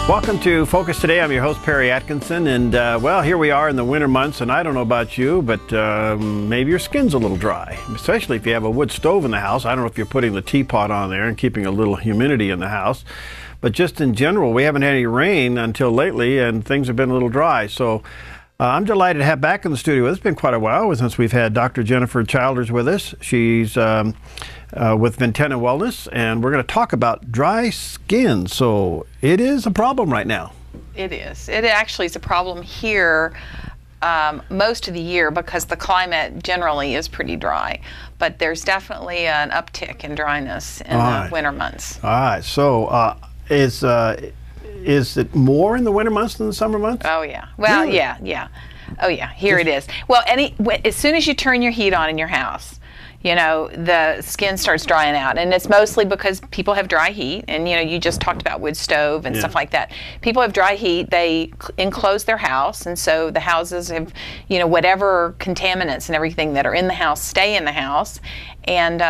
Welcome to Focus Today. I'm your host, Perry Atkinson, and well, here we are in the winter months, and I don't know about you, but maybe your skin's a little dry, especially if you have a wood stove in the house. I don't know if you're putting the teapot on there and keeping a little humidity in the house, but just in general, we haven't had any rain until lately, and things have been a little dry. So I'm delighted to have back in the studio. It's been quite a while since we've had Dr. Jennifer Childers with us. She's with Ventana Wellness, and we're going to talk about dry skin. So it is a problem right now. It is. It actually is a problem here most of the year because the climate generally is pretty dry. But there's definitely an uptick in dryness in the winter months. All right. So is it more in the winter months than the summer months? Oh, yeah. Well, really? Yeah. Oh, yeah. Here it is. Well, as soon as you turn your heat on in your house, you know, the skin starts drying out, and it's mostly because people have dry heat, and you know, you just talked about wood stove and stuff like that. People have dry heat, they enclose their house, and so the houses have, you know, whatever contaminants and everything that are in the house stay in the house, and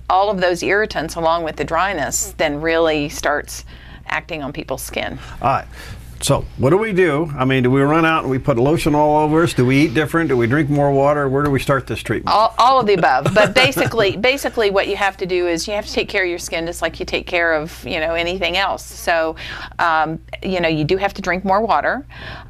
all of those irritants along with the dryness then really starts acting on people's skin. All right. So what do we do? I mean, do we run out and we put lotion all over us? Do we eat different? Do we drink more water? Where do we start this treatment? All of the above. But basically what you have to do is you have to take care of your skin just like you take care of, you know, anything else. So, you know, you do have to drink more water.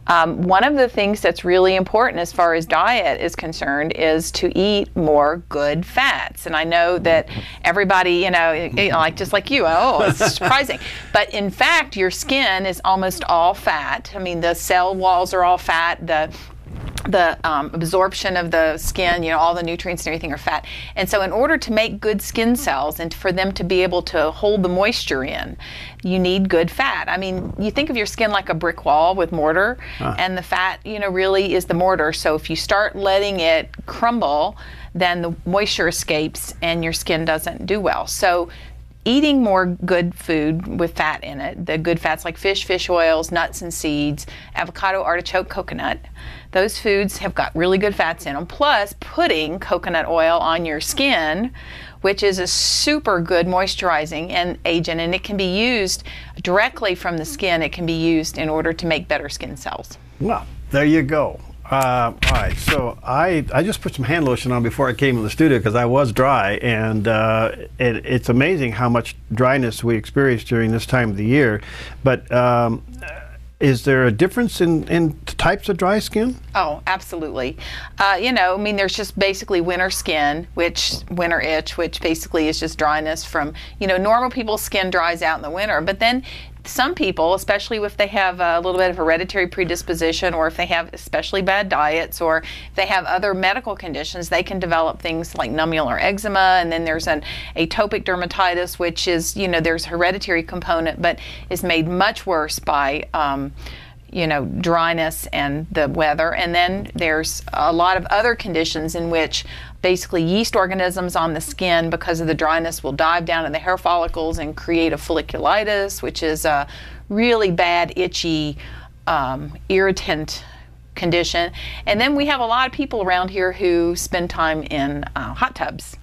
One of the things that's really important as far as diet is concerned is to eat more good fats. And I know that everybody, you know, like just like you, oh, it's surprising. But in fact, your skin is almost all fat. I mean, the cell walls are all fat. The absorption of the skin, you know, all the nutrients and everything are fat. And so in order to make good skin cells and for them to be able to hold the moisture in, you need good fat. I mean, you think of your skin like a brick wall with mortar, and the fat, you know, really is the mortar. So if you start letting it crumble, then the moisture escapes and your skin doesn't do well. So eating more good food with fat in it, the good fats like fish oils, nuts and seeds, avocado, artichoke, coconut, those foods have got really good fats in them. Plus, putting coconut oil on your skin, which is a super good moisturizing agent, and it can be used directly from the skin. It can be used in order to make better skin cells. Well, there you go. All right, so I just put some hand lotion on before I came in the studio because I was dry, and it's amazing how much dryness we experience during this time of the year. But is there a difference in types of dry skin? Oh, absolutely. You know, I mean, there's just basically winter skin, winter itch, which basically is just dryness from, you know, normal people's skin dries out in the winter, but then some people, especially if they have a little bit of hereditary predisposition, or if they have especially bad diets, or if they have other medical conditions, they can develop things like nummular eczema, and then there's an atopic dermatitis, which is, you know, there's a hereditary component, but is made much worse by you know, dryness and the weather. And then there's a lot of other conditions in which basically yeast organisms on the skin, because of the dryness, will dive down in the hair follicles and create a folliculitis, which is a really bad, itchy, irritant condition. And then we have a lot of people around here who spend time in hot tubs.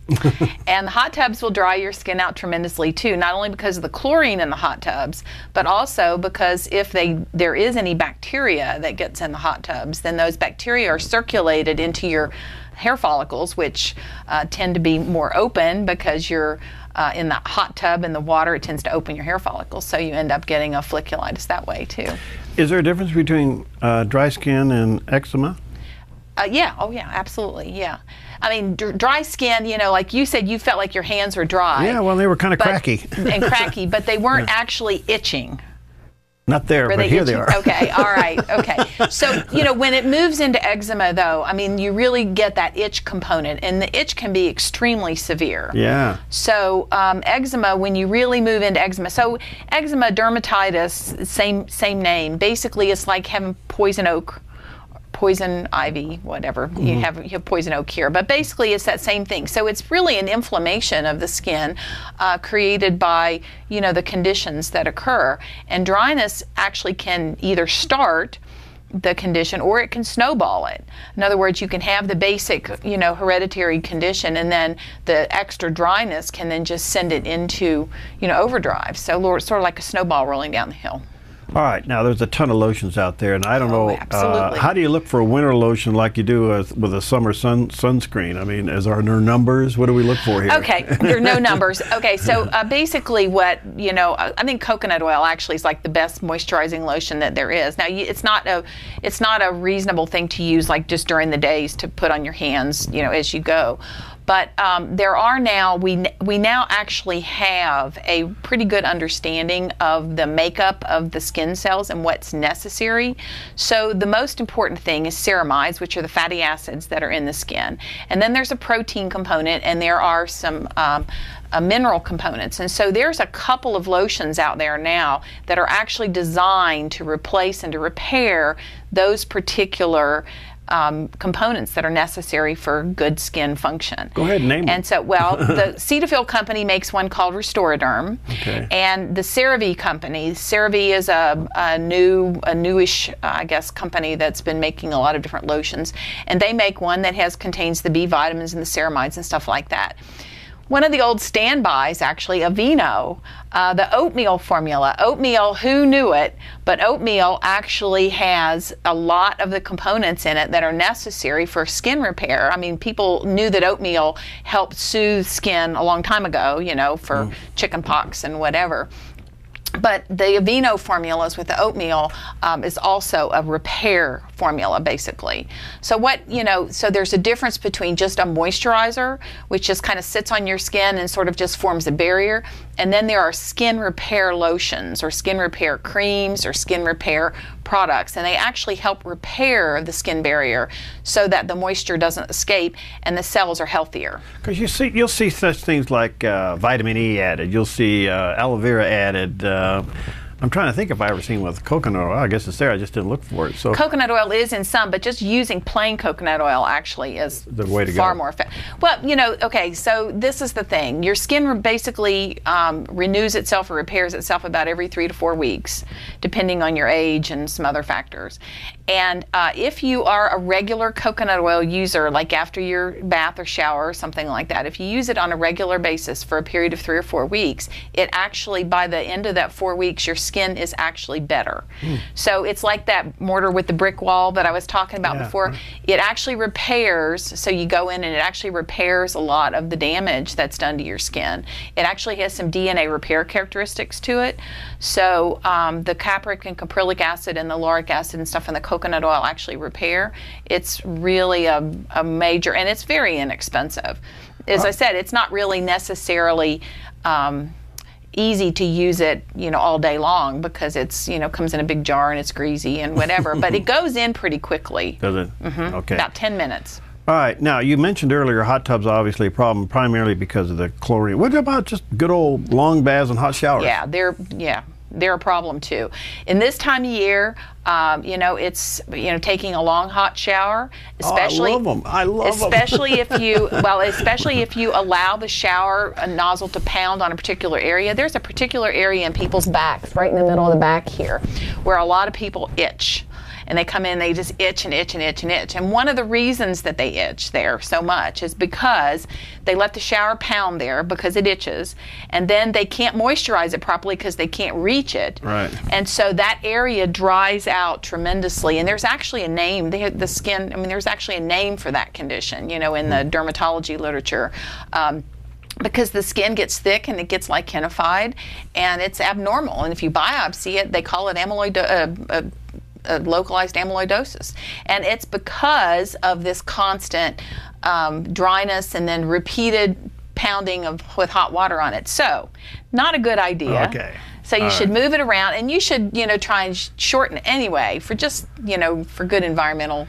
And the hot tubs will dry your skin out tremendously too, not only because of the chlorine in the hot tubs, but also because if there is any bacteria that gets in the hot tubs, then those bacteria are circulated into your hair follicles, which tend to be more open because you're in the hot tub and the water, it tends to open your hair follicles, so you end up getting a folliculitis that way too. Is there a difference between dry skin and eczema? Yeah, oh yeah, absolutely, yeah. I mean, dry skin, you know, like you said, you felt like your hands were dry. Yeah, well, they were kind of cracky. And cracky, but they weren't actually itching. Not there, but here they are. Okay, all right, okay. So, you know, when it moves into eczema, though, I mean, you really get that itch component, and the itch can be extremely severe. Yeah. So, eczema, when you really move into eczema, so eczema, dermatitis, same name. Basically, it's like having poison oak, poison ivy, whatever. Mm-hmm. You have poison oak here, but basically it's that same thing. So it's really an inflammation of the skin created by, you know, the conditions that occur. And dryness actually can either start the condition or it can snowball it. In other words, you can have the basic, you know, hereditary condition, and then the extra dryness can then just send it into, you know, overdrive. So sort of like a snowball rolling down the hill. All right, now there's a ton of lotions out there, and I don't know, absolutely. How do you look for a winter lotion like you do with a summer sunscreen? I mean, are there numbers? What do we look for here? Okay, there are no numbers. Okay, so basically what, I think coconut oil actually is like the best moisturizing lotion that there is. Now, it's not a reasonable thing to use like just during the days to put on your hands, as you go. But there are now, we now actually have a pretty good understanding of the makeup of the skin cells and what's necessary. So the most important thing is ceramides, which are the fatty acids that are in the skin. And then there's a protein component, and there are some mineral components. And so there's a couple of lotions out there now that are actually designed to replace and to repair those particular components that are necessary for good skin function. Go ahead and name them. And so, well, the Cetaphil company makes one called Restoraderm, okay. And the CeraVe company. CeraVe is a newish, I guess, company that's been making a lot of different lotions, and they make one that contains the B vitamins and the ceramides and stuff like that. One of the old standbys, actually, Aveeno, the oatmeal formula. Oatmeal, who knew it, but oatmeal actually has a lot of the components in it that are necessary for skin repair. I mean, people knew that oatmeal helped soothe skin a long time ago, for chicken pox and whatever. But the Aveeno formulas with the oatmeal is also a repair formula, basically. So so there's a difference between just a moisturizer, which just kind of sits on your skin and sort of just forms a barrier, and then there are skin repair lotions or skin repair creams or skin repair products, and they actually help repair the skin barrier so that the moisture doesn't escape and the cells are healthier. Because you'll see such things like vitamin E added, you'll see aloe vera added. I'm trying to think if I ever seen one with coconut oil. I guess it's there. I just didn't look for it. So coconut oil is in some, but just using plain coconut oil actually is the way to far go. more effective. Well, okay, so this is the thing. Your skin basically renews itself or repairs itself about every 3 to 4 weeks, depending on your age and some other factors. And if you are a regular coconut oil user, like after your bath or shower or something like that, if you use it on a regular basis for a period of 3 or 4 weeks, it actually, by the end of that 4 weeks, your skin is actually better. So it's like that mortar with the brick wall that I was talking about before. It actually repairs, so you go in and it actually repairs a lot of the damage that's done to your skin. It actually has some DNA repair characteristics to it. So the capric and caprylic acid and the lauric acid and stuff in the coconut oil actually repair. It's really a major, and it's very inexpensive. As I said, it's not really necessarily easy to use it, all day long, because it's, comes in a big jar and it's greasy and whatever, but it goes in pretty quickly. Does it? Mm-hmm. Okay. About 10 minutes. All right. Now, you mentioned earlier hot tubs are obviously a problem primarily because of the chlorine. What about just good old long baths and hot showers? Yeah, they're a problem too. In this time of year, it's taking a long hot shower, especially. Oh, I love them. I love them. Especially if you allow the shower nozzle to pound on a particular area. There's a particular area in people's backs, right in the middle of the back here, where a lot of people itch. And they come in, they just itch and itch and itch and itch. And one of the reasons that they itch there so much is because they let the shower pound there because it itches, and then they can't moisturize it properly because they can't reach it. Right. And so that area dries out tremendously. And there's actually a name. There's actually a name for that condition, in the dermatology literature. Because the skin gets thick and it gets lichenified, and it's abnormal. And if you biopsy it, they call it localized amyloidosis, and it's because of this constant dryness and then repeated pounding with hot water on it. So, not a good idea. Okay. So you should move it around, and you should try and shorten it anyway for just for good environmental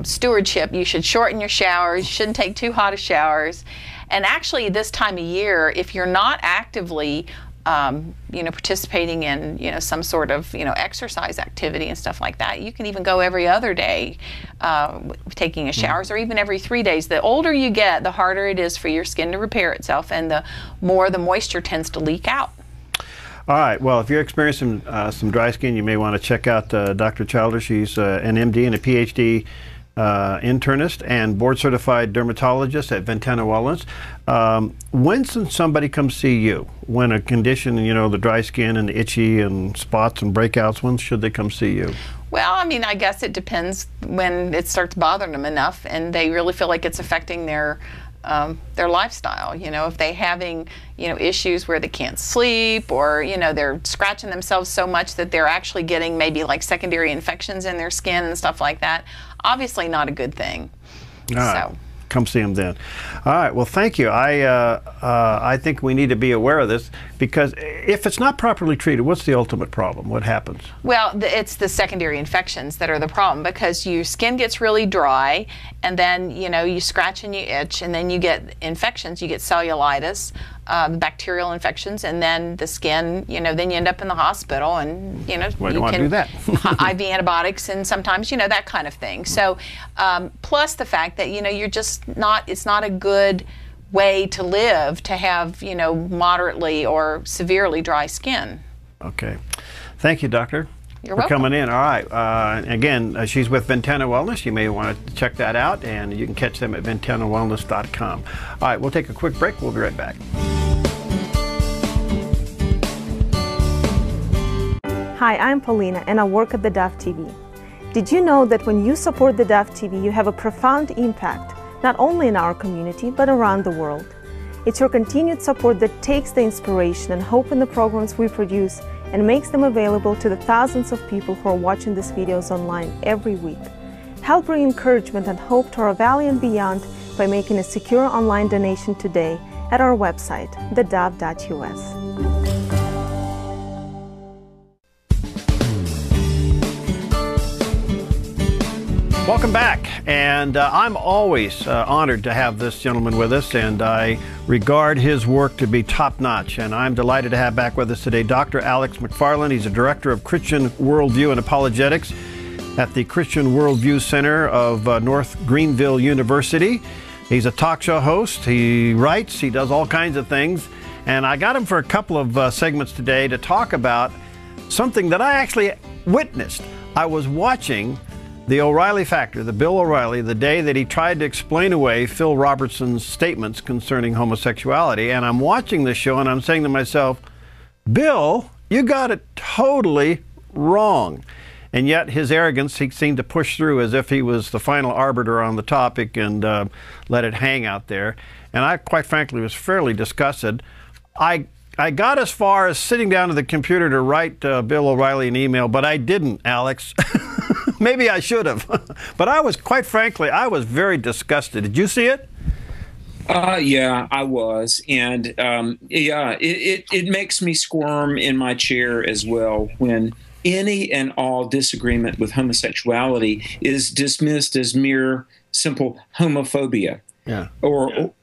stewardship. You should shorten your showers. You shouldn't take too hot of showers. And actually, this time of year, if you're not actively participating in, some sort of, exercise activity and stuff like that, you can even go every other day taking a showers, or even every 3 days. The older you get, the harder it is for your skin to repair itself, and the more the moisture tends to leak out. All right. Well, if you're experiencing some dry skin, you may want to check out Dr. Childer. She's an MD and a PhD internist and board-certified dermatologist at Ventana Wellness. When somebody comes see you, when a condition, you know, the dry skin and the itchy and spots and breakouts, when should they come see you? Well, I mean, I guess it depends when it starts bothering them enough and they really feel like it's affecting their lifestyle. You know, if they're having, you know, issues where they can't sleep, or, you know, they're scratching themselves so much that they're actually getting maybe like secondary infections in their skin and stuff like that, obviously not a good thing. All right. Come see them then. All right. Well, thank you. I think we need to be aware of this, because if it's not properly treated, what's the ultimate problem? What happens? Well, it's the secondary infections that are the problem, because your skin gets really dry, and then, you know, you scratch and you itch, and then you get infections. You get cellulitis, bacterial infections, and then the skin, you know, then you end up in the hospital, and, you know, well, you want to do that. IV antibiotics, and sometimes, you know, that kind of thing. So, plus the fact that, you know, you're just not, it's not a good way to live to have, you know, moderately or severely dry skin. Okay. Thank you, doctor. You're for welcome. coming in. All right. Again, she's with Ventana Wellness. You may want to check that out, and you can catch them at ventanawellness.com. All right, we'll take a quick break. We'll be right back. Hi, I'm Paulina, and I work at theDove TV. Did you know that when you support theDove TV, you have a profound impact, not only in our community, but around the world? It's your continued support that takes the inspiration and hope in the programs we produce and makes them available to the thousands of people who are watching these videos online every week. Help bring encouragement and hope to our valley and beyond by making a secure online donation today at our website, thedove.us. Welcome back, and I'm always honored to have this gentleman with us, and I regard his work to be top-notch, and I'm delighted to have back with us today Dr. Alex McFarland. He's a director of Christian Worldview and Apologetics at the Christian Worldview Center of North Greenville University. He's a talk show host, he writes, he does all kinds of things, and I got him for a couple of segments today to talk about something that I actually witnessed. I was watching the O'Reilly Factor, the Bill O'Reilly, the day that he tried to explain away Phil Robertson's statements concerning homosexuality. And I'm watching this show and I'm saying to myself, Bill, you got it totally wrong. And yet his arrogance, he seemed to push through as if he was the final arbiter on the topic and let it hang out there. And I, quite frankly, was fairly disgusted. I got as far as sitting down to the computer to write Bill O'Reilly an email, but I didn't, Alex. Maybe I should have. But I was, quite frankly, I was very disgusted. Did you see it? Yeah, I was. And yeah, it makes me squirm in my chair as well when any and all disagreement with homosexuality is dismissed as mere simple homophobia. Yeah.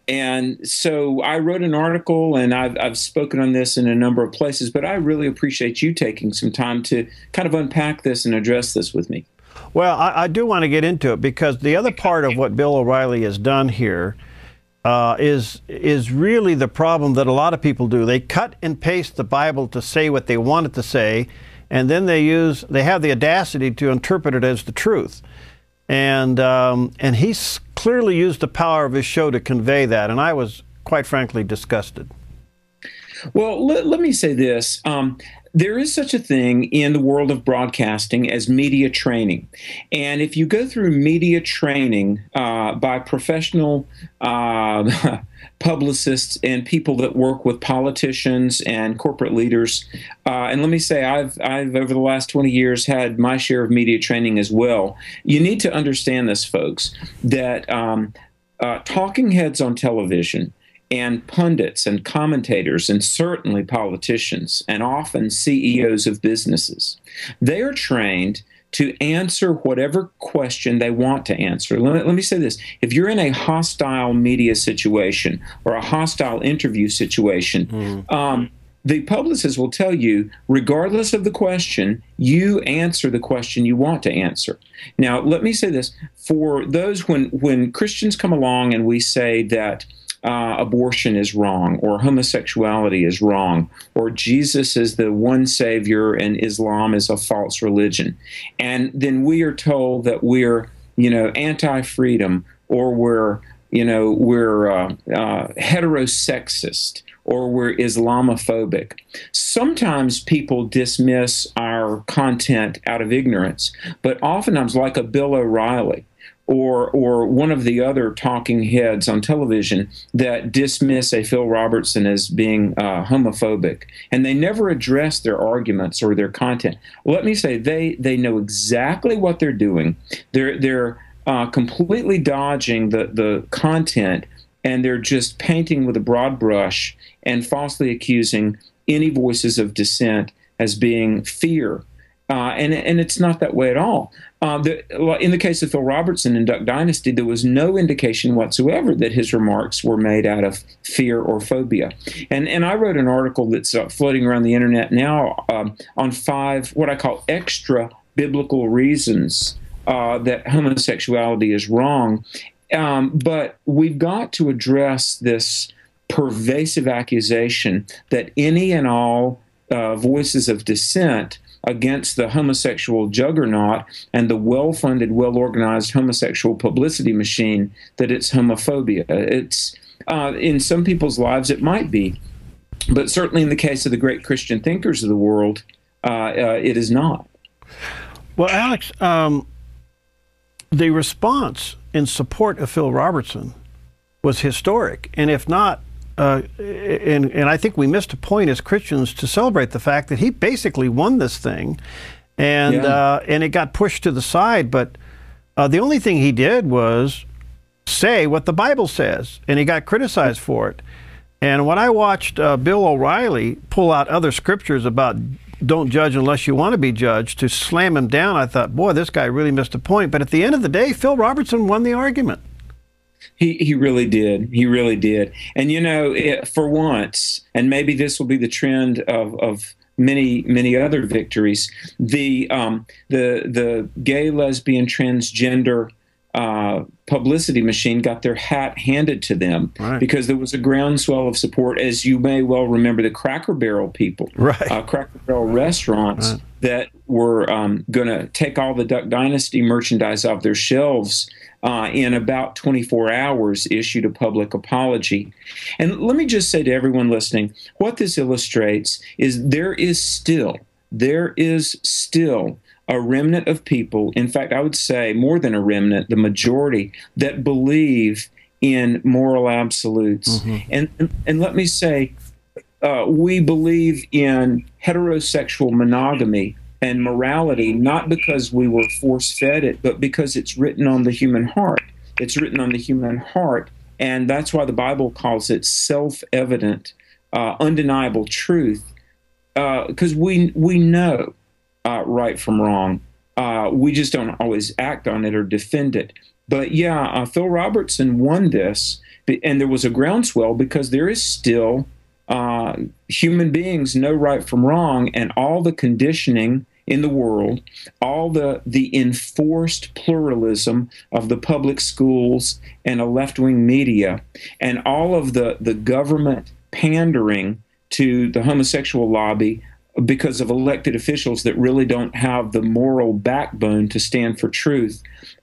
And so I wrote an article, and I've spoken on this in a number of places, but I really appreciate you taking some time to kind of unpack this and address this with me. Well, I do want to get into it, because the other part of what Bill O'Reilly has done here is really the problem that a lot of people do. They cut and paste the Bible to say what they want it to say, and then they have the audacity to interpret it as the truth. And he's clearly used the power of his show to convey that, and I was, quite frankly, disgusted. Well, let me say this. There is such a thing in the world of broadcasting as media training. And if you go through media training by professional publicists and people that work with politicians and corporate leaders, and let me say I've over the last 20 years had my share of media training as well. You need to understand this, folks, that talking heads on television and pundits and commentators and certainly politicians and often CEOs of businesses, they are trained to answer whatever question they want to answer. Let me say this. If you're in a hostile media situation or a hostile interview situation, the publicist will tell you, regardless of the question, you answer the question you want to answer. Now, let me say this. For those, when Christians come along and we say that abortion is wrong, or homosexuality is wrong, or Jesus is the one savior and Islam is a false religion, and then we are told that we're anti-freedom, or we're heterosexist, or we're Islamophobic. Sometimes people dismiss our content out of ignorance, but oftentimes, like a Bill O'Reilly or one of the other talking heads on television that dismiss a Phil Robertson as being homophobic, and they never address their arguments or their content. Let me say, they know exactly what they're doing. They're completely dodging the content, and they're just painting with a broad brush and falsely accusing any voices of dissent as being fear. And it's not that way at all. In the case of Phil Robertson in Duck Dynasty, there was no indication whatsoever that his remarks were made out of fear or phobia. And I wrote an article that's floating around the internet now on 5 what I call extra biblical reasons that homosexuality is wrong. But we've got to address this pervasive accusation that any and all voices of dissent against the homosexual juggernaut and the well-funded, well-organized homosexual publicity machine, that it's homophobia. It's in some people's lives it might be, but certainly in the case of the great Christian thinkers of the world, it is not. Well, Alex, the response in support of Phil Robertson was historic, and if not, and I think we missed a point as Christians to celebrate the fact that he basically won this thing, and it got pushed to the side. But the only thing he did was say what the Bible says, and he got criticized for it. And when I watched Bill O'Reilly pull out other scriptures about don't judge unless you want to be judged to slam him down, I thought, boy, this guy really missed a point. But at the end of the day, Phil Robertson won the argument. He really did. He really did. And, for once, and maybe this will be the trend of many other victories, the gay, lesbian, transgender publicity machine got their hat handed to them, right, because there was a groundswell of support. As you may well remember, the Cracker Barrel people, right, Cracker Barrel restaurants, right, that were going to take all the Duck Dynasty merchandise off their shelves in about 24 hours, issued a public apology. And let me just say to everyone listening, what this illustrates is there is still a remnant of people, in fact, I would say more than a remnant, the majority, that believe in moral absolutes. Mm-hmm. And let me say, we believe in heterosexual monogamy and morality, not because we were force-fed it, but because it's written on the human heart. It's written on the human heart, and that's why the Bible calls it self-evident, undeniable truth, because we know right from wrong. We just don't always act on it or defend it. But yeah, Phil Robertson won this, and there was a groundswell because there is still human beings know right from wrong, and all the conditioning in the world, all the enforced pluralism of the public schools and a left-wing media, and all of the government pandering to the homosexual lobby because of elected officials that really don't have the moral backbone to stand for truth.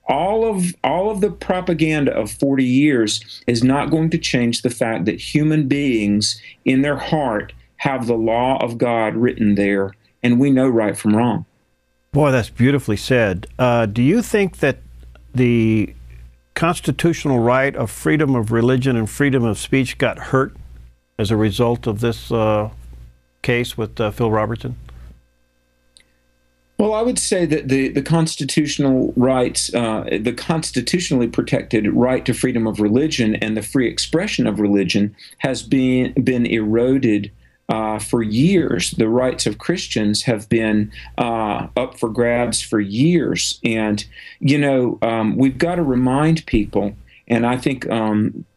All of the propaganda of 40 years is not going to change the fact that human beings in their heart have the law of God written there, and we know right from wrong. Boy, that's beautifully said. Do you think that the constitutional right of freedom of religion and freedom of speech got hurt as a result of this case with Phil Robertson? Well, I would say that the constitutional rights, the constitutionally protected right to freedom of religion and the free expression of religion has been eroded for years. The rights of Christians have been up for grabs for years. And, we've got to remind people, and I think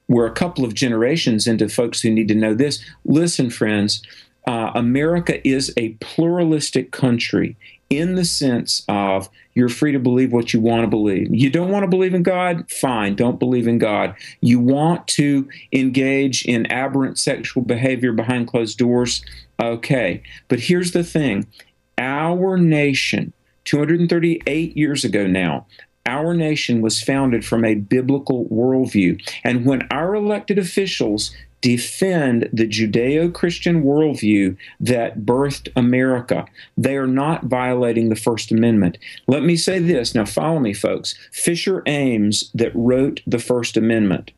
we're a couple of generations into folks who need to know this. Listen, friends, America is a pluralistic country in the sense of you're free to believe what you want to believe. You don't want to believe in God? Fine, don't believe in God. You want to engage in aberrant sexual behavior behind closed doors? Okay. But here's the thing. Our nation, 238 years ago now, our nation was founded from a biblical worldview. And when our elected officials defend the Judeo-Christian worldview that birthed America, they are not violating the First Amendment. Let me say this. Now, follow me, folks. Fisher Ames, that wrote the First Amendment,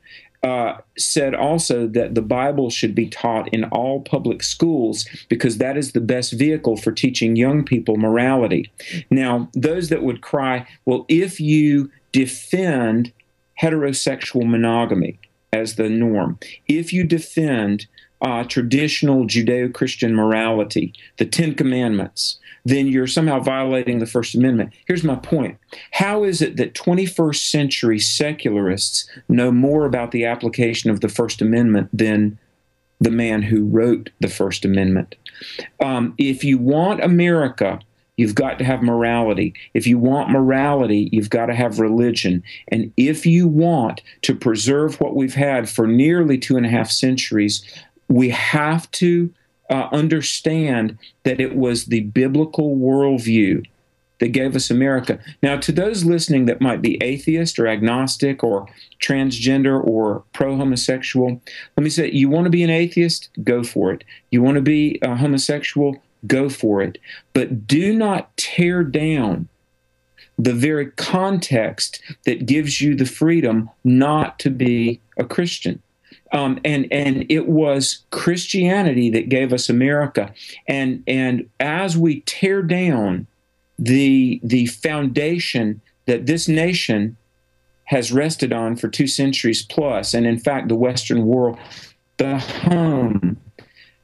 said also that the Bible should be taught in all public schools because that is the best vehicle for teaching young people morality. Now, those that would cry, well, if you defend heterosexual monogamy as the norm, if you defend traditional Judeo-Christian morality, the Ten Commandments, then you're somehow violating the First Amendment. Here's my point. How is it that 21st century secularists know more about the application of the First Amendment than the man who wrote the First Amendment? If you want America, you've got to have morality. If you want morality, you've got to have religion. And if you want to preserve what we've had for nearly 2.5 centuries, we have to understand that it was the biblical worldview that gave us America. Now, to those listening that might be atheist or agnostic or transgender or pro-homosexual, let me say, you want to be an atheist? Go for it. You want to be a homosexual? Go for it. But do not tear down the very context that gives you the freedom not to be a Christian. And it was Christianity that gave us America. And as we tear down the foundation that this nation has rested on for 2 centuries plus, and in fact the Western world, the home,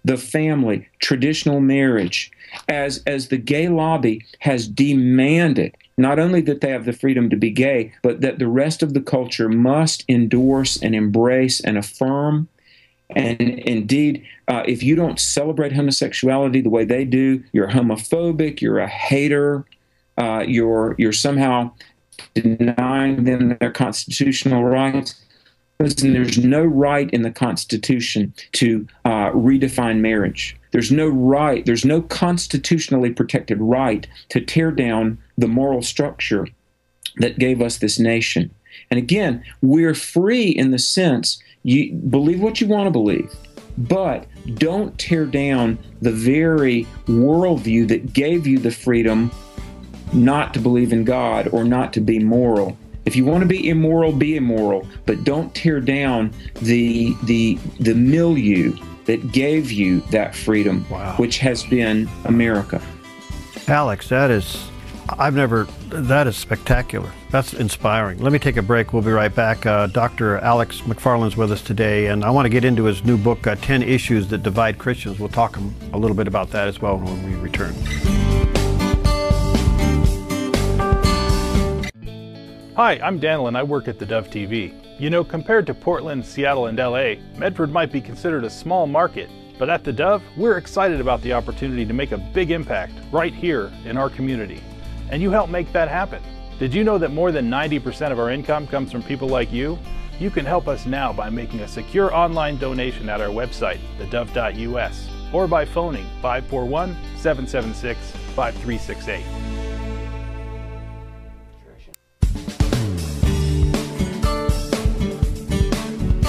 the family, traditional marriage, as the gay lobby has demanded not only that they have the freedom to be gay, but that the rest of the culture must endorse and embrace and affirm. And indeed, if you don't celebrate homosexuality the way they do, you're homophobic, you're a hater, you're somehow denying them their constitutional rights. Listen, there's no right in the Constitution to redefine marriage. There's no right, there's no constitutionally protected right to tear down the moral structure that gave us this nation. And again, we're free in the sense you believe what you want to believe, but don't tear down the very worldview that gave you the freedom not to believe in God or not to be moral. If you want to be immoral, but don't tear down the milieu that gave you that freedom, which has been America. Alex, that is spectacular. That's inspiring. Let me take a break. We'll be right back. Dr. Alex McFarland's with us today, and I want to get into his new book, 10 Issues That Divide Christians. We'll talk a little bit about that as well when we return. Hi, I'm Daniel and I work at theDove TV. You know, compared to Portland, Seattle, and LA, Medford might be considered a small market, but at theDove, we're excited about the opportunity to make a big impact right here in our community. And you help make that happen. Did you know that more than 90% of our income comes from people like you? You can help us now by making a secure online donation at our website, thedove.us, or by phoning 541-776-5368.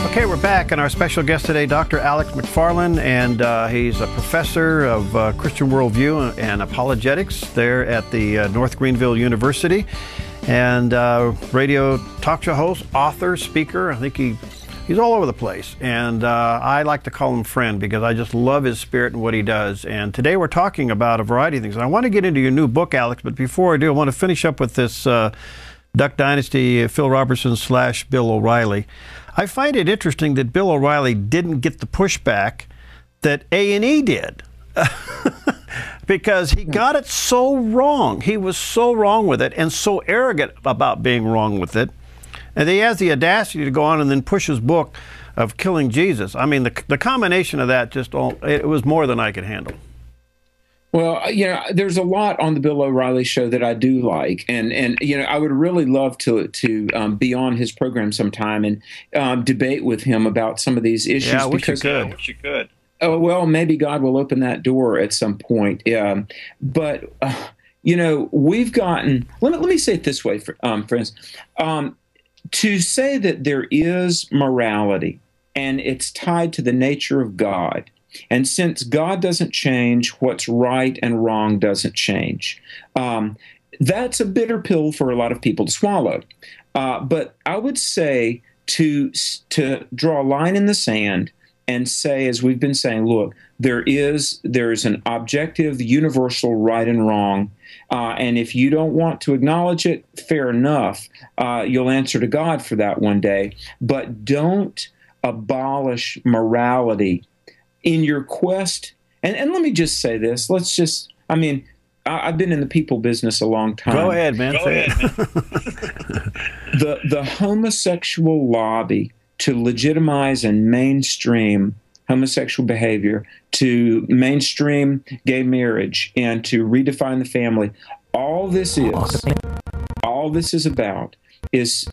Okay, we're back, and our special guest today, Dr. Alex McFarland, and he's a professor of Christian Worldview and Apologetics there at the North Greenville University, and radio talk show host, author, speaker. I think he's all over the place, and I like to call him friend because I just love his spirit and what he does. And today we're talking about a variety of things. And I want to get into your new book, Alex, but before I do, I want to finish up with this Duck Dynasty, Phil Robertson / Bill O'Reilly. I find it interesting that Bill O'Reilly didn't get the pushback that A&E did because he got it so wrong. He was so wrong with it and so arrogant about being wrong with it. And he has the audacity to go on and then push his book of killing Jesus. I mean, the combination of that it was more than I could handle. Well, there's a lot on the Bill O'Reilly show that I do like, and I would really love to be on his program sometime and debate with him about some of these issues. Yeah, I wish you could. Oh, well, maybe God will open that door at some point. But we've gotten, let me say it this way, friends, to say that there is morality and it's tied to the nature of God. And since God doesn't change, what's right and wrong doesn't change. That's a bitter pill for a lot of people to swallow. But I would say to draw a line in the sand and say, as we've been saying, look, there is an objective, universal right and wrong. And if you don't want to acknowledge it, fair enough. You'll answer to God for that one day. But don't abolish morality in your quest. And let me just say this. I've been in the people business a long time. Go ahead, man. The homosexual lobby to legitimize and mainstream homosexual behavior, to mainstream gay marriage, and to redefine the family, all this is about is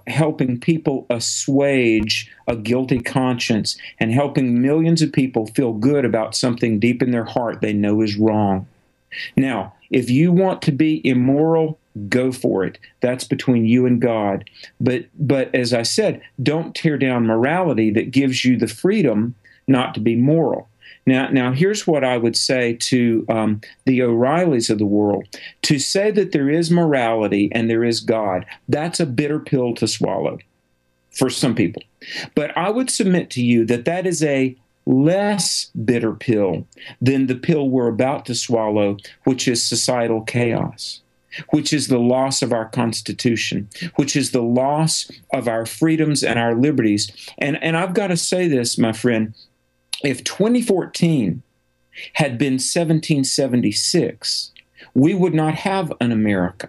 helping people assuage a guilty conscience and helping millions of people feel good about something deep in their heart they know is wrong. Now, if you want to be immoral, go for it. That's between you and God. But as I said, don't tear down morality that gives you the freedom not to be moral. Now, here's what I would say to the O'Reillys of the world. To say that there is morality and there is God, that's a bitter pill to swallow for some people. But I would submit to you that that is a less bitter pill than the pill we're about to swallow, which is societal chaos, which is the loss of our Constitution, which is the loss of our freedoms and our liberties. And I've got to say this, my friend, if 2014 had been 1776, we would not have an America.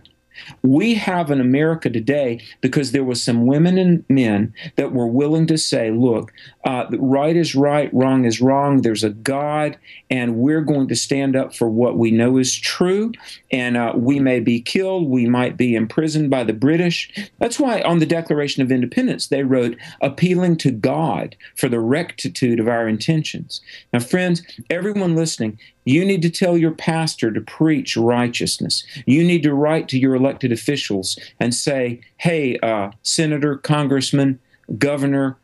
We have an America today because there were some women and men that were willing to say, look, right is right, wrong is wrong, there's a God, and we're going to stand up for what we know is true, and we may be killed, we might be imprisoned by the British. That's why on the Declaration of Independence, they wrote, appealing to God for the rectitude of our intentions. Now, friends, everyone listening, you need to tell your pastor to preach righteousness. You need to write to your elected officials and say, hey, senator, congressman, governor,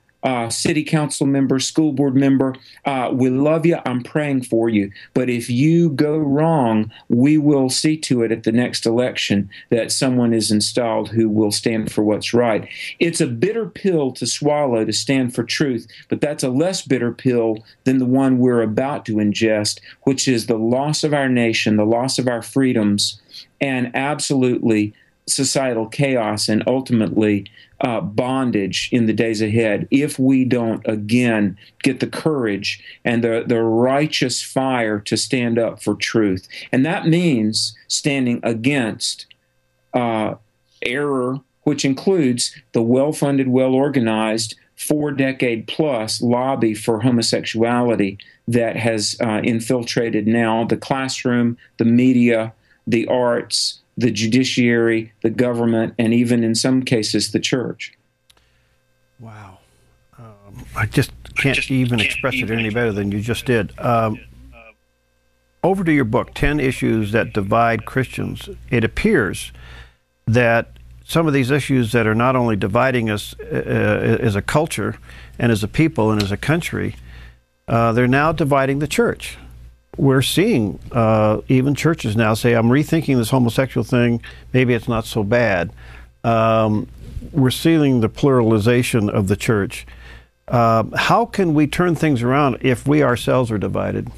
city council member, school board member, we love you. I'm praying for you. But if you go wrong, we will see to it at the next election that someone is installed who will stand for what's right. It's a bitter pill to swallow to stand for truth, but that's a less bitter pill than the one we're about to ingest, which is the loss of our nation, the loss of our freedoms, and absolutely societal chaos and ultimately bondage in the days ahead if we don't, again, get the courage and the righteous fire to stand up for truth. And that means standing against error, which includes the well-funded, well-organized, 4-decade-plus lobby for homosexuality that has infiltrated now the classroom, the media, the arts, the judiciary, the government, and even in some cases the church. Wow. I just can't even express it any better than you just did. Over to your book, 10 Issues That Divide Christians. It appears that some of these issues that are not only dividing us as a culture and as a people and as a country, they're now dividing the church. We're seeing even churches now say, I'm rethinking this homosexual thing, maybe it's not so bad. We're seeing the pluralization of the church. How can we turn things around if we ourselves are divided?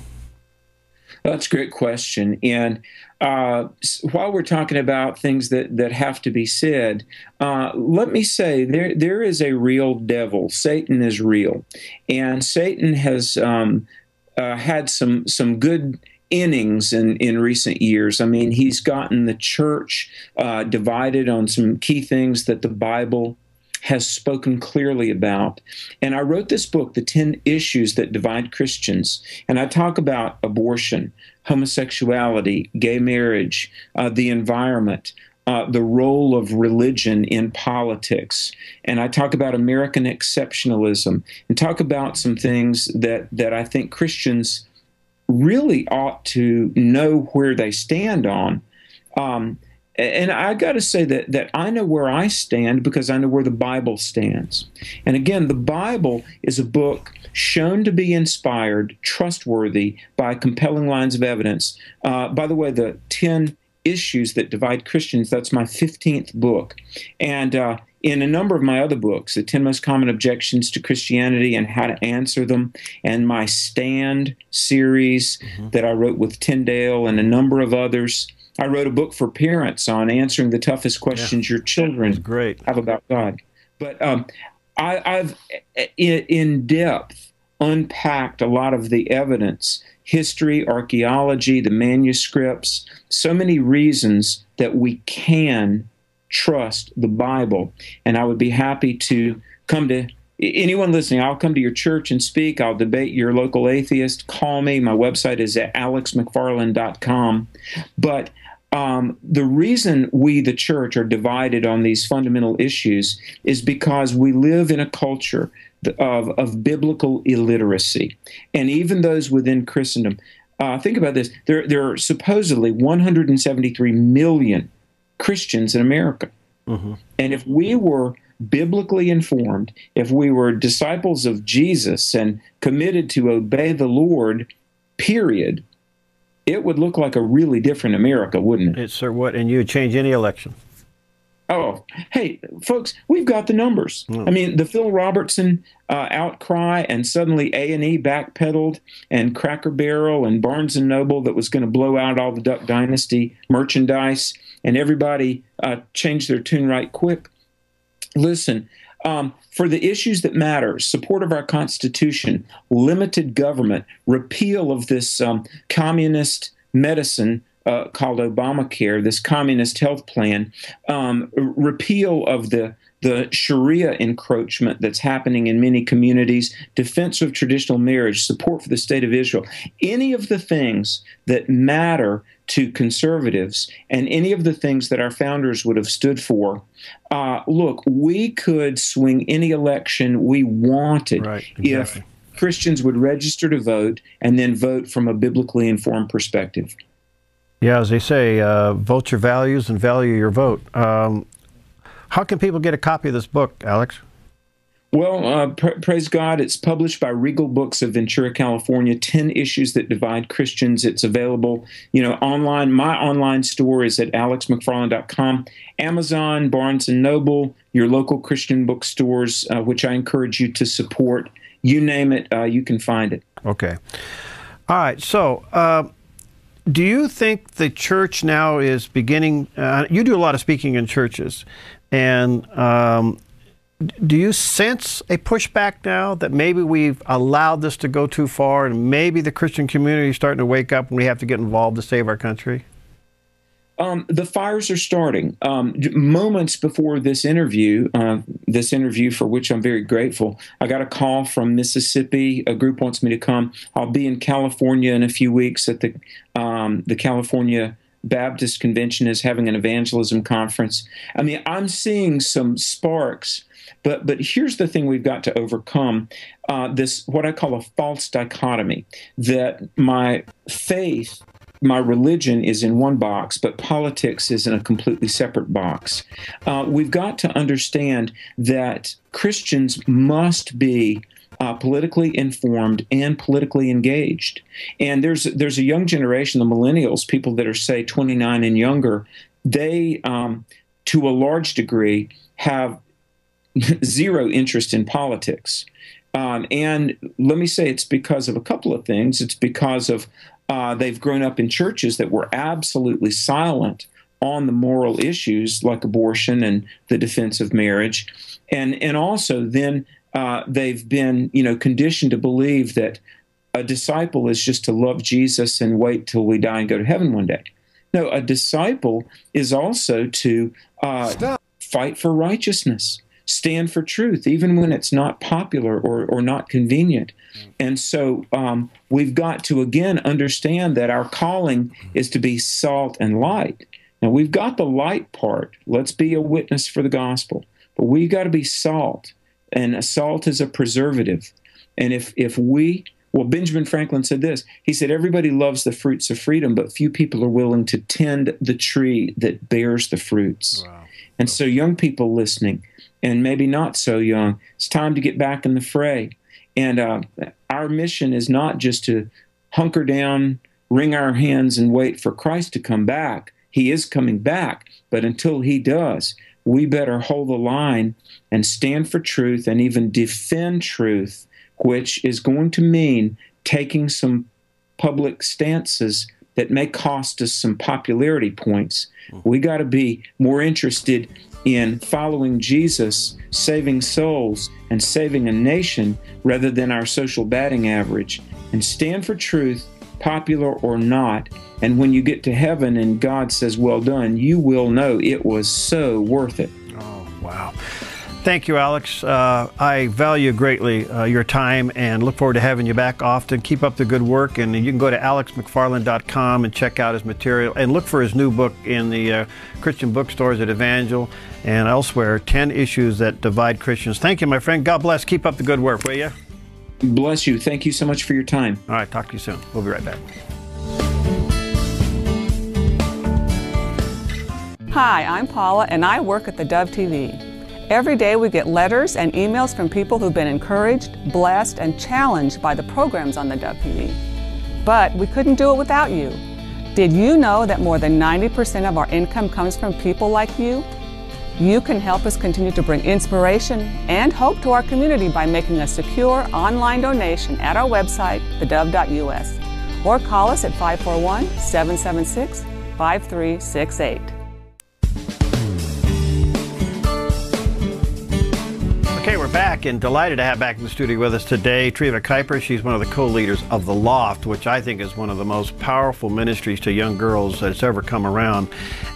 That's a great question. And while we're talking about things that have to be said, let me say there is a real devil. Satan is real. And Satan has had some good innings in recent years. I mean, he's gotten the church divided on some key things that the Bible has spoken clearly about. And I wrote this book, The 10 Issues That Divide Christians, and I talk about abortion, homosexuality, gay marriage, the environment, the role of religion in politics. And I talk about American exceptionalism and talk about some things that I think Christians really ought to know where they stand on. And I got to say that I know where I stand because I know where the Bible stands. And again, the Bible is a book shown to be inspired, trustworthy, by compelling lines of evidence. By the way, the 10 issues that divide Christians, that's my 15th book. And in a number of my other books, the 10 most common objections to Christianity and how to answer them, and my Stand series that I wrote with Tyndale and a number of others. I wrote a book for parents on answering the toughest questions your children have about God. But I've in depth unpacked a lot of the evidence, history, archaeology, the manuscripts, so many reasons that we can trust the Bible. And I would be happy to come to anyone listening. I'll come to your church and speak. I'll debate your local atheist. Call me. My website is at alexmcfarland.com. But the reason we, the church, are divided on these fundamental issues is because we live in a culture of biblical illiteracy. And even those within Christendom, think about this, there are supposedly 173 million Christians in America. And if we were biblically informed, if we were disciples of Jesus and committed to obey the Lord, period, it would look like a really different America, wouldn't it? It sure would, and you would change any election. Oh, hey, folks, we've got the numbers. I mean, the Phil Robertson outcry, and suddenly A&E backpedaled, and Cracker Barrel and Barnes & Noble that was going to blow out all the Duck Dynasty merchandise, and everybody changed their tune right quick. Listen, for the issues that matter, support of our Constitution, limited government, repeal of this communist medicine called Obamacare, this communist health plan, repeal of the Sharia encroachment that's happening in many communities, defense of traditional marriage, support for the state of Israel, any of the things that matter to conservatives and any of the things that our founders would have stood for. Look, we could swing any election we wanted if Christians would register to vote and then vote from a biblically informed perspective. Yeah, as they say, vote your values and value your vote. How can people get a copy of this book, Alex? Well, praise God, it's published by Regal Books of Ventura, California, 10 Issues That Divide Christians. It's available, online. My online store is at alexmcfarland.com, Amazon, Barnes & Noble, your local Christian bookstores, which I encourage you to support. You name it, you can find it. Okay. All right, so do you think the church now is beginning, you do a lot of speaking in churches, and do you sense a pushback now that maybe we've allowed this to go too far and maybe the Christian community is starting to wake up and we have to get involved to save our country? The fires are starting. Moments before this interview for which I'm very grateful, I got a call from Mississippi. A group wants me to come. I'll be in California in a few weeks at the California Baptist Convention is having an evangelism conference. I mean, I'm seeing some sparks, but here's the thing we've got to overcome, this, what I call a false dichotomy, that my faith, my religion is in one box, but politics is in a completely separate box. We've got to understand that Christians must be politically informed and politically engaged. And there's a young generation, the millennials, people that are, say, 29 and younger, they, to a large degree, have zero interest in politics. And let me say it's because of a couple of things. It's because of they've grown up in churches that were absolutely silent on the moral issues like abortion and the defense of marriage. And also then they've been, conditioned to believe that a disciple is just to love Jesus and wait till we die and go to heaven one day. No, a disciple is also to fight for righteousness, stand for truth, even when it's not popular or not convenient. And so we've got to, again, understand that our calling is to be salt and light. Now, we've got the light part. Let's be a witness for the gospel. But we've got to be salt. And salt is a preservative. And if we Well, Benjamin Franklin said this. He said, everybody loves the fruits of freedom, but few people are willing to tend the tree that bears the fruits. Wow. And so young people listening, and maybe not so young, it's time to get back in the fray. And our mission is not just to hunker down, wring our hands, and wait for Christ to come back. He is coming back, but until he does, we better hold the line and stand for truth and even defend truth, which is going to mean taking some public stances that may cost us some popularity points. We got to be more interested in following Jesus, saving souls, and saving a nation rather than our social batting average. And stand for truth, popular or not. And when you get to heaven and God says, well done, you will know it was so worth it. Oh, wow. Thank you, Alex. I value greatly your time and look forward to having you back often. Keep up the good work, and you can go to alexmcfarland.com and check out his material and look for his new book in the Christian bookstores at Evangel and elsewhere, 10 Issues That Divide Christians. Thank you, my friend. God bless. Keep up the good work, will you? Bless you. Thank you so much for your time. All right, talk to you soon. We'll be right back. Hi, I'm Paula, and I work at theDove TV. Every day we get letters and emails from people who've been encouraged, blessed, and challenged by the programs on theDove TV. But we couldn't do it without you. Did you know that more than 90% of our income comes from people like you? You can help us continue to bring inspiration and hope to our community by making a secure online donation at our website, thedove.us, or call us at 541-776-5368. Okay, we're back and delighted to have back in the studio with us today Treva Kuyper. She's one of the co-leaders of the Loft, which I think is one of the most powerful ministries to young girls that's ever come around.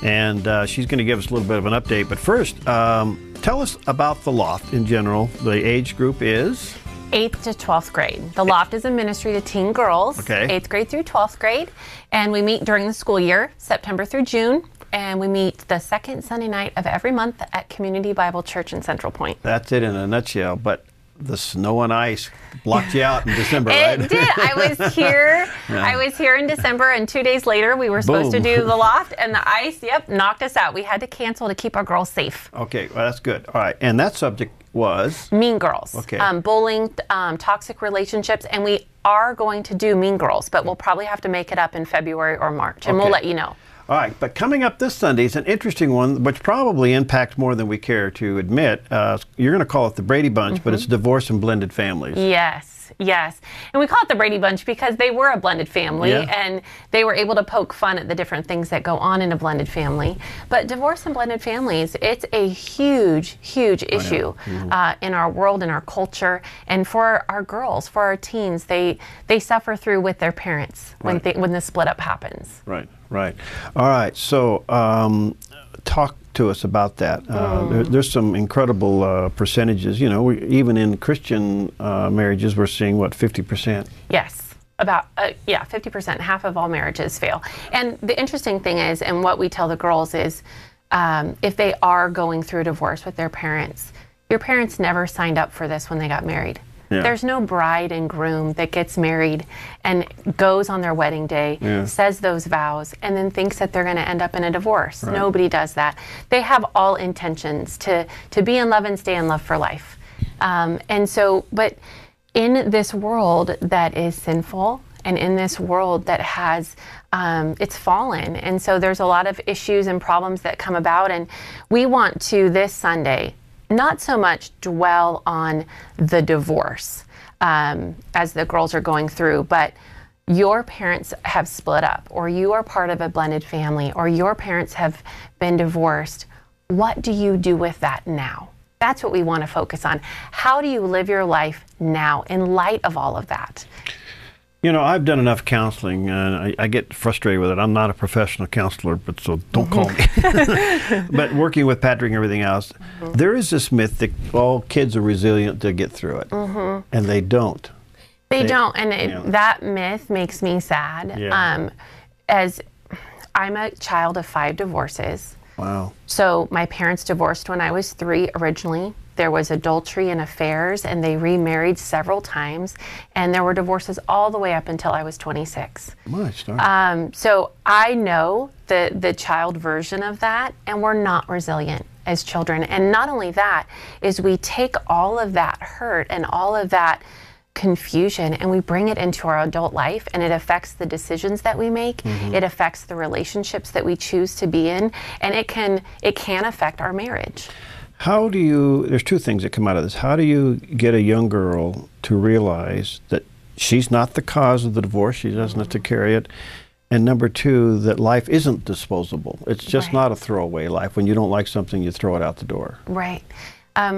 And she's going to give us a little bit of an update. But first, tell us about the Loft in general. The age group is? 8th to 12th grade. The Loft is a ministry to teen girls, 8th grade through 12th grade. And we meet during the school year, September through June. And we meet the second Sunday night of every month at Community Bible Church in Central Point. That's it in a nutshell. But the snow and ice blocked you out in December, right? It did. I was here. Yeah. I was here in December, and 2 days later we were supposed to do the Loft, and the ice, knocked us out. We had to cancel to keep our girls safe. Okay, well, that's good. All right, and that subject was? Mean Girls. Okay. Bullying, toxic relationships, and we are going to do Mean Girls, but we'll probably have to make it up in February or March, and we'll let you know. All right, but coming up this Sunday is an interesting one, which probably impacts more than we care to admit. You're going to call it the Brady Bunch, but it's divorce and blended families. Yes, yes. And we call it the Brady Bunch because they were a blended family, and they were able to poke fun at the different things that go on in a blended family. But divorce and blended families, it's a huge, huge issue in our world, in our culture, and for our girls, for our teens. They suffer through with their parents when the split up happens. Right. Right. All right. So talk to us about that. There's some incredible percentages. You know, even in Christian marriages, we're seeing, what, 50%? Yes. About, 50%. Half of all marriages fail. And the interesting thing is, and what we tell the girls is, if they are going through a divorce with their parents, your parents never signed up for this when they got married. Yeah. There's no bride and groom that gets married and goes on their wedding day, says those vows, and then thinks that they're going to end up in a divorce. Right. Nobody does that. They have all intentions to be in love and stay in love for life. And so, but in this world that is sinful, and in this world that has, it's fallen. And so there's a lot of issues and problems that come about. And we want to, this Sunday, not so much dwell on the divorce as the girls are going through, but your parents have split up, or you are part of a blended family, or your parents have been divorced. What do you do with that now? That's what we want to focus on. How do you live your life now in light of all of that? You know, I've done enough counseling, and I get frustrated with it. I'm not a professional counselor, but so don't call me. But working with Patrick and everything else, there is this myth that all kids are resilient to get through it, and they don't. They don't, and that myth makes me sad. Yeah. As I'm a child of 5 divorces. Wow. So my parents divorced when I was 3 originally. there was adultery and affairs, and they remarried several times, and there were divorces all the way up until I was 26. So I know the child version of that, and we're not resilient as children. And not only that, is we take all of that hurt and all of that confusion and we bring it into our adult life, and it affects the decisions that we make. It affects the relationships that we choose to be in, and it can affect our marriage. How do you, there's two things that come out of this. How do you get a young girl to realize that she's not the cause of the divorce, she doesn't have to carry it, and number two, that life isn't disposable. It's just not a throwaway life. When you don't like something, you throw it out the door. Right.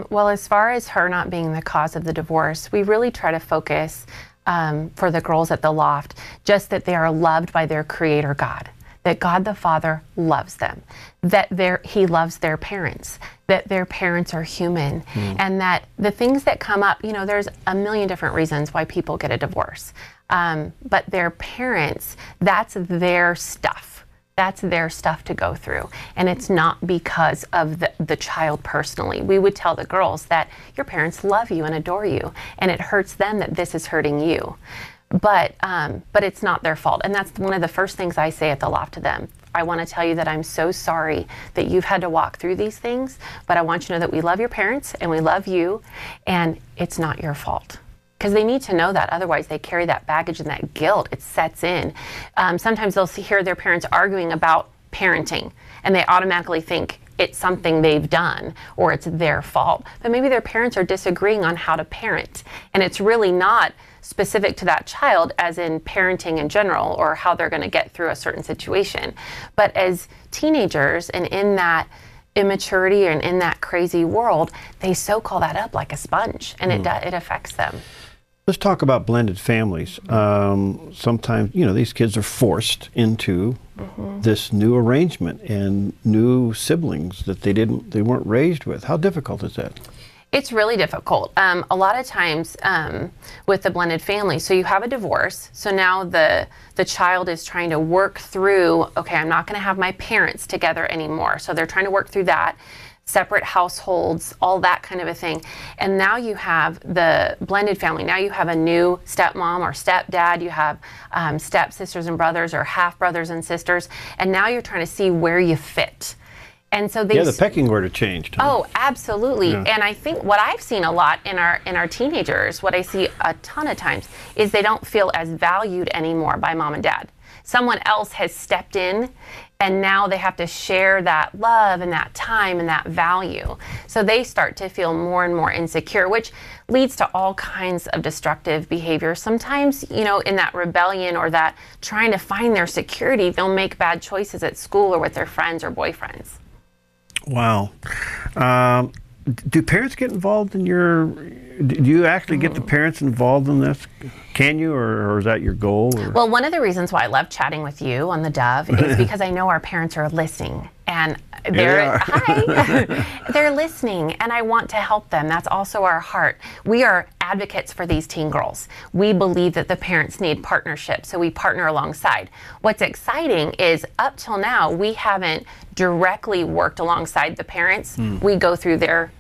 Well, as far as her not being the cause of the divorce, we really try to focus for the girls at the Loft, just that they are loved by their Creator God, that God the Father loves them, that He loves their parents, that their parents are human, and that the things that come up, you know, there's a million different reasons why people get a divorce, but their parents, that's their stuff. That's their stuff to go through. And it's not because of the child personally. We would tell the girls that your parents love you and adore you, and it hurts them that this is hurting you. But it's not their fault. And that's one of the first things I say at the Loft to them. I want to tell you that I'm so sorry that you've had to walk through these things, but I want you to know that we love your parents and we love you, and it's not your fault. Because they need to know that, otherwise they carry that baggage and that guilt, it sets in. Sometimes they'll hear their parents arguing about parenting, and they automatically think it's something they've done or it's their fault. But maybe their parents are disagreeing on how to parent, and it's really not specific to that child as in parenting in general or how they're going to get through a certain situation. But as teenagers and in that immaturity and in that crazy world, they soak all that up like a sponge, and it affects them. Let's talk about blended families. Sometimes, you know, these kids are forced into this new arrangement and new siblings that they weren't raised with. How difficult is that? It's really difficult. A lot of times with the blended family, so you have a divorce, so now the child is trying to work through, okay, I'm not going to have my parents together anymore. So they're trying to work through that. Separate households, all that kind of a thing. And now you have the blended family. Now you have a new stepmom or stepdad. You have stepsisters and brothers or half brothers and sisters. And now you're trying to see where you fit. And so the pecking order changed. Huh? Oh, absolutely. Yeah. And I think what I've seen a lot in our teenagers, what I see a ton of times, is they don't feel as valued anymore by mom and dad. Someone else has stepped in, and now they have to share that love and that time and that value. So they start to feel more and more insecure, which leads to all kinds of destructive behavior. Sometimes, you know, in that rebellion or that trying to find their security, they'll make bad choices at school or with their friends or boyfriends. Wow. Do parents get involved in do you actually get the parents involved in this? Can you, or is that your goal? Or? Well, one of the reasons why I love chatting with you on the Dove is because I know our parents are listening, and they're listening, and I want to help them. That's also our heart. We are advocates for these teen girls. We believe that the parents need partnership, so we partner alongside. What's exciting is up till now, we haven't directly worked alongside the parents. We go through their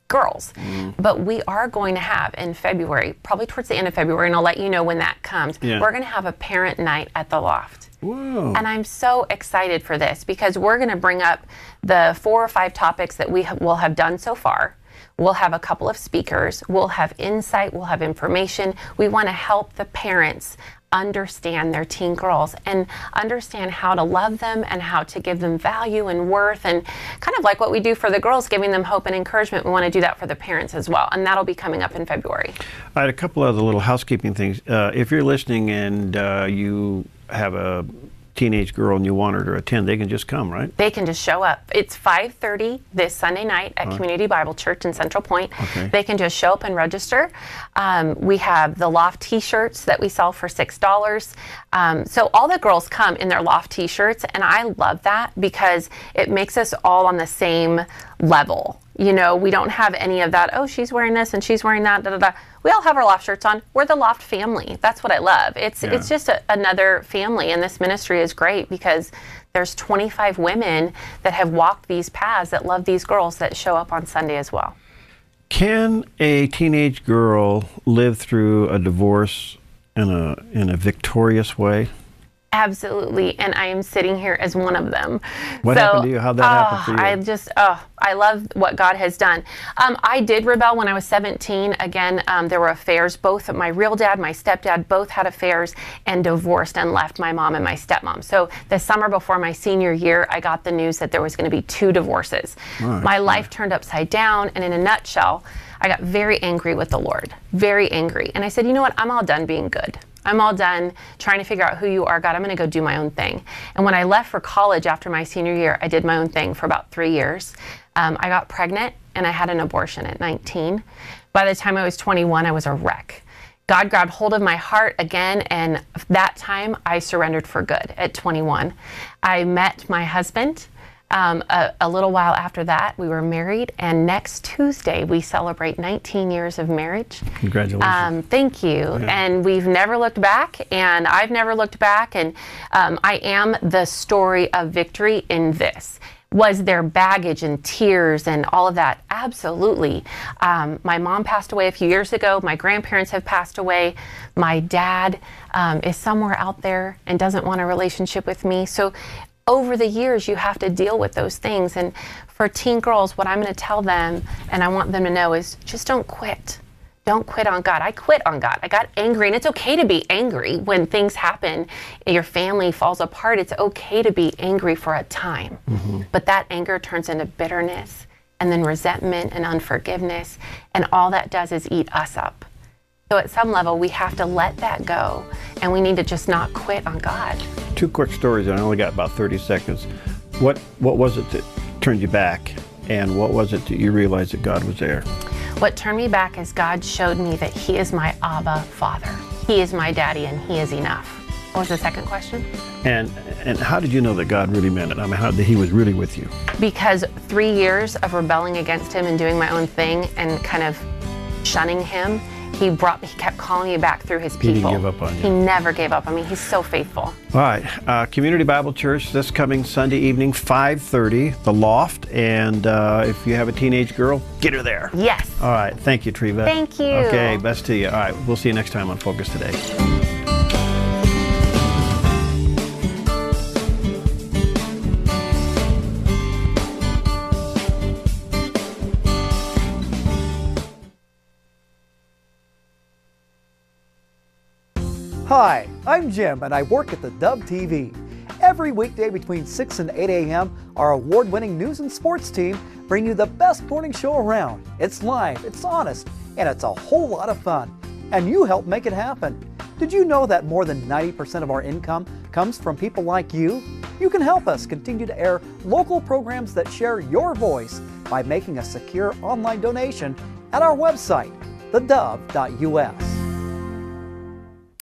girls. But we are going to have in February, probably towards the end of February, and I'll let you know when that comes, we're going to have a parent night at the Loft. Whoa. And I'm so excited for this because we're going to bring up the 4 or 5 topics that we will have done so far. We'll have a couple of speakers. We'll have insight. We'll have information. We want to help the parents understand their teen girls and understand how to love them and how to give them value and worth, and kind of like what we do for the girls, giving them hope and encouragement. We want to do that for the parents as well, and that'll be coming up in February. I had a couple other little housekeeping things. If you're listening and you have a teenage girl and you want her to attend, they can just come, right? They can just show up. It's 5:30 this Sunday night at Community Bible Church in Central Point. Okay. They can just show up and register. We have the Loft t-shirts that we sell for $6. So all the girls come in their Loft t-shirts, and I love that because it makes us all on the same level. You know, we don't have any of that, oh, she's wearing this and she's wearing that, da, da, da. We all have our Loft shirts on. We're the Loft family. That's what I love. It's just another family, and this ministry is great because there's 25 women that have walked these paths that love these girls that show up on Sunday as well. Can a teenage girl live through a divorce in a victorious way? Absolutely, and I am sitting here as one of them. What happened to you? How'd that happen for you? I love what God has done. I did rebel when I was 17. Again, there were affairs. Both my real dad, my stepdad, both had affairs and divorced and left my mom and my stepmom. So the summer before my senior year, I got the news that there was going to be 2 divorces. My life turned upside down, and in a nutshell, I got very angry with the Lord, very angry. And I said, you know what? I'm all done being good. I'm all done trying to figure out who you are, God. I'm going to go do my own thing. And when I left for college after my senior year, I did my own thing for about 3 years. I got pregnant and I had an abortion at 19. By the time I was 21, I was a wreck. God grabbed hold of my heart again, and that time I surrendered for good at 21. I met my husband. A little while after that, we were married, and next Tuesday we celebrate 19 years of marriage. Congratulations. Thank you. Yeah. And we've never looked back, and I've never looked back, and I am the story of victory in this. Was there baggage and tears and all of that? Absolutely. My mom passed away a few years ago. My grandparents have passed away. My dad is somewhere out there and doesn't want a relationship with me. So over the years, you have to deal with those things. And for teen girls, what I'm going to tell them, and I want them to know, is just don't quit. Don't quit on God. I quit on God. I got angry, and it's okay to be angry when things happen, your family falls apart. It's okay to be angry for a time. But that anger turns into bitterness and then resentment and unforgiveness, and all that does is eat us up. So at some level, we have to let that go, and we need to just not quit on God. 2 quick stories, and I only got about 30 seconds. What was it that turned you back, and what was it that you realized that God was there? What turned me back is God showed me that He is my Abba Father. He is my daddy, and He is enough. What was the second question? And how did you know that God really meant it? I mean, how that He was really with you? Because 3 years of rebelling against Him and doing my own thing and kind of shunning Him, He kept calling me back through His people. He didn't give up on you. He never gave up on me. He's so faithful. All right. Community Bible Church this coming Sunday evening, 5:30, the Loft. And if you have a teenage girl, get her there. Yes. All right. Thank you, Treva. Thank you. Okay. Best to you. All right. We'll see you next time on Focus Today. Hi, I'm Jim and I work at theDove TV. Every weekday between 6 and 8 a.m., our award-winning news and sports team bring you the best morning show around. It's live, it's honest, and it's a whole lot of fun. And you help make it happen. Did you know that more than 90% of our income comes from people like you? You can help us continue to air local programs that share your voice by making a secure online donation at our website, thedove.us.